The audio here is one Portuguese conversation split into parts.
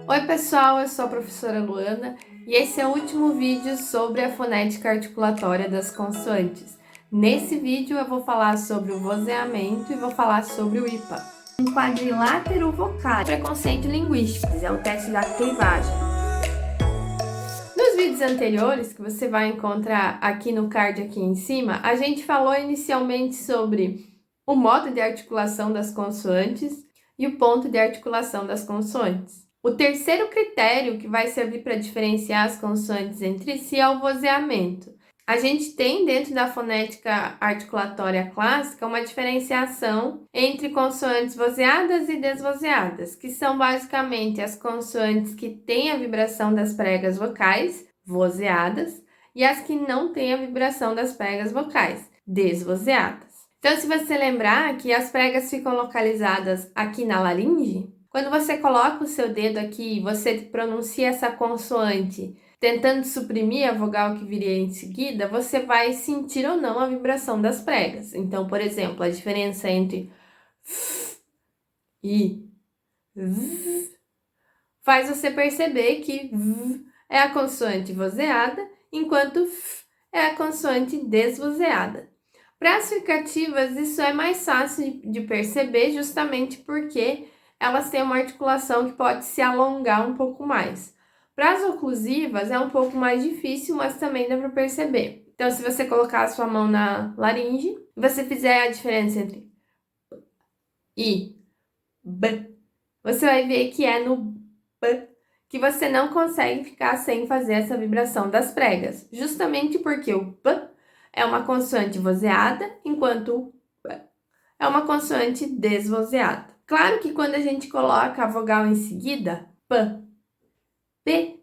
Oi pessoal, eu sou a professora Luana e esse é o último vídeo sobre a fonética articulatória das consoantes. Nesse vídeo eu vou falar sobre o vozeamento e vou falar sobre o IPA. Um quadrilátero vocal, preconceito linguístico, é o teste da clivagem. Nos vídeos anteriores, que você vai encontrar aqui no card aqui em cima, a gente falou inicialmente sobre o modo de articulação das consoantes e o ponto de articulação das consoantes. O terceiro critério que vai servir para diferenciar as consoantes entre si é o vozeamento. A gente tem dentro da fonética articulatória clássica uma diferenciação entre consoantes vozeadas e desvozeadas, que são basicamente as consoantes que têm a vibração das pregas vocais, vozeadas, e as que não têm a vibração das pregas vocais, desvozeadas. Então, se você lembrar que as pregas ficam localizadas aqui na laringe, quando você coloca o seu dedo aqui e você pronuncia essa consoante, tentando suprimir a vogal que viria em seguida, você vai sentir ou não a vibração das pregas. Então, por exemplo, a diferença entre f e v faz você perceber que v é a consoante vozeada, enquanto f é a consoante desvozeada. Para as fricativas, isso é mais fácil de perceber justamente porque elas têm uma articulação que pode se alongar um pouco mais. Para as oclusivas, é um pouco mais difícil, mas também dá para perceber. Então, se você colocar a sua mão na laringe, e você fizer a diferença entre I, B, você vai ver que é no B que você não consegue ficar sem fazer essa vibração das pregas, justamente porque o B é uma consoante vozeada, enquanto o B é uma consoante desvozeada. Claro que quando a gente coloca a vogal em seguida, P, P,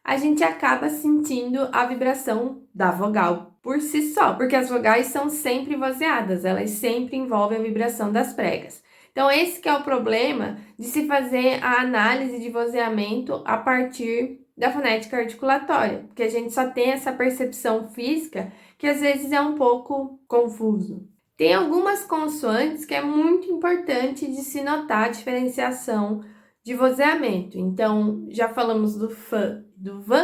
a gente acaba sentindo a vibração da vogal por si só, porque as vogais são sempre vozeadas, elas sempre envolvem a vibração das pregas. Então, esse que é o problema de se fazer a análise de vozeamento a partir da fonética articulatória, porque a gente só tem essa percepção física que às vezes é um pouco confuso. Tem algumas consoantes que é muito importante de se notar a diferenciação de vozeamento. Então, já falamos do F e do V,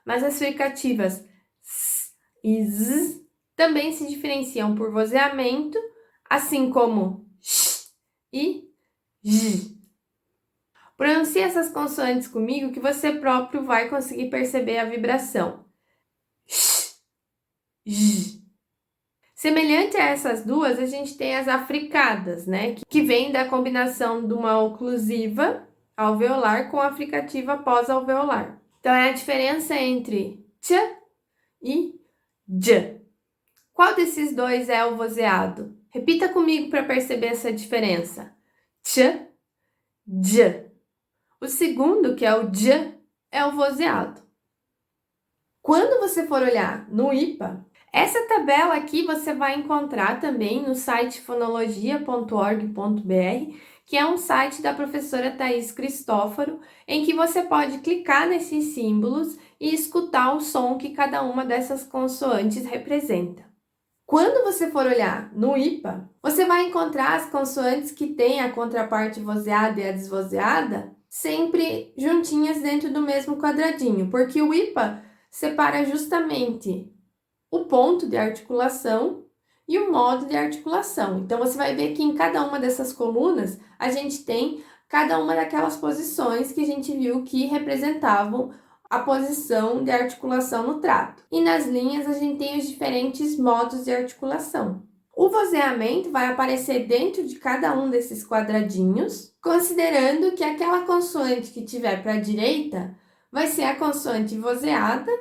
mas as fricativas S e Z também se diferenciam por vozeamento, assim como X e J. Pronuncie essas consoantes comigo que você próprio vai conseguir perceber a vibração. X, J. Semelhante a essas duas, a gente tem as africadas, né? Que vem da combinação de uma oclusiva alveolar com a fricativa pós-alveolar. Então, é a diferença entre tch e j. Qual desses dois é o vozeado? Repita comigo para perceber essa diferença. Tch, j. O segundo, que é o j, é o vozeado. Quando você for olhar no IPA, essa tabela aqui você vai encontrar também no site fonologia.org.br, que é um site da professora Thaís Cristófaro, em que você pode clicar nesses símbolos e escutar o som que cada uma dessas consoantes representa. Quando você for olhar no IPA, você vai encontrar as consoantes que têm a contraparte vozeada e a desvozeada sempre juntinhas dentro do mesmo quadradinho, porque o IPA separa justamente o ponto de articulação e o modo de articulação. Então, você vai ver que em cada uma dessas colunas, a gente tem cada uma daquelas posições que a gente viu que representavam a posição de articulação no trato. E nas linhas, a gente tem os diferentes modos de articulação. O vozeamento vai aparecer dentro de cada um desses quadradinhos, considerando que aquela consoante que tiver para a direita vai ser a consoante vozeada.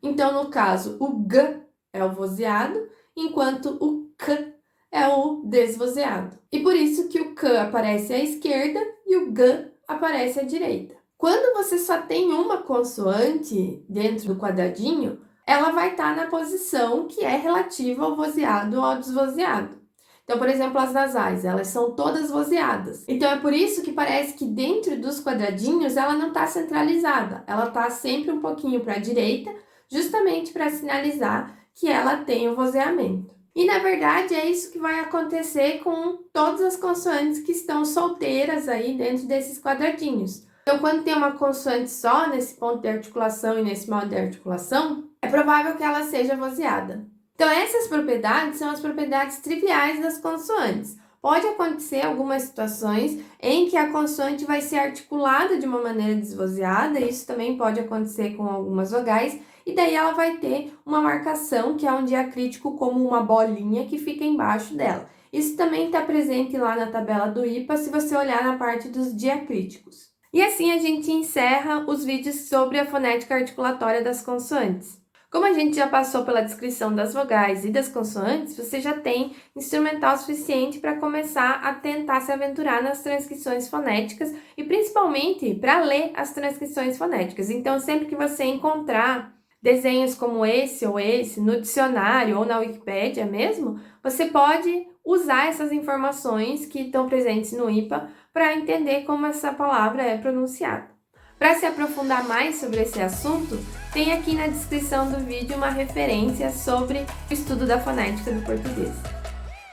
Então, no caso, o G é o vozeado, enquanto o K é o desvozeado. E por isso que o K aparece à esquerda e o G aparece à direita. Quando você só tem uma consoante dentro do quadradinho, ela vai estar na posição que é relativa ao vozeado ou ao desvozeado. Então, por exemplo, as nasais, elas são todas vozeadas. Então, é por isso que parece que dentro dos quadradinhos ela não está centralizada. Ela está sempre um pouquinho para a direita, justamente para sinalizar que ela tem o vozeamento. E, na verdade, é isso que vai acontecer com todas as consoantes que estão solteiras aí dentro desses quadradinhos. Então, quando tem uma consoante só nesse ponto de articulação e nesse modo de articulação, é provável que ela seja vozeada. Então, essas propriedades são as propriedades triviais das consoantes. Pode acontecer algumas situações em que a consoante vai ser articulada de uma maneira desvozeada, isso também pode acontecer com algumas vogais, e daí ela vai ter uma marcação, que é um diacrítico como uma bolinha que fica embaixo dela. Isso também está presente lá na tabela do IPA, se você olhar na parte dos diacríticos. E assim a gente encerra os vídeos sobre a fonética articulatória das consoantes. Como a gente já passou pela descrição das vogais e das consoantes, você já tem instrumental suficiente para começar a tentar se aventurar nas transcrições fonéticas e principalmente para ler as transcrições fonéticas. Então, sempre que você encontrar desenhos como esse ou esse no dicionário ou na Wikipédia mesmo, você pode usar essas informações que estão presentes no IPA para entender como essa palavra é pronunciada. Para se aprofundar mais sobre esse assunto, tem aqui na descrição do vídeo uma referência sobre o estudo da fonética do português.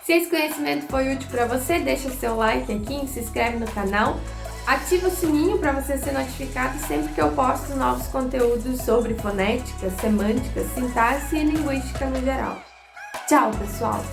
Se esse conhecimento foi útil para você, deixa seu like aqui, se inscreve no canal, ativa o sininho para você ser notificado sempre que eu posto novos conteúdos sobre fonética, semântica, sintaxe e linguística no geral. Tchau, pessoal!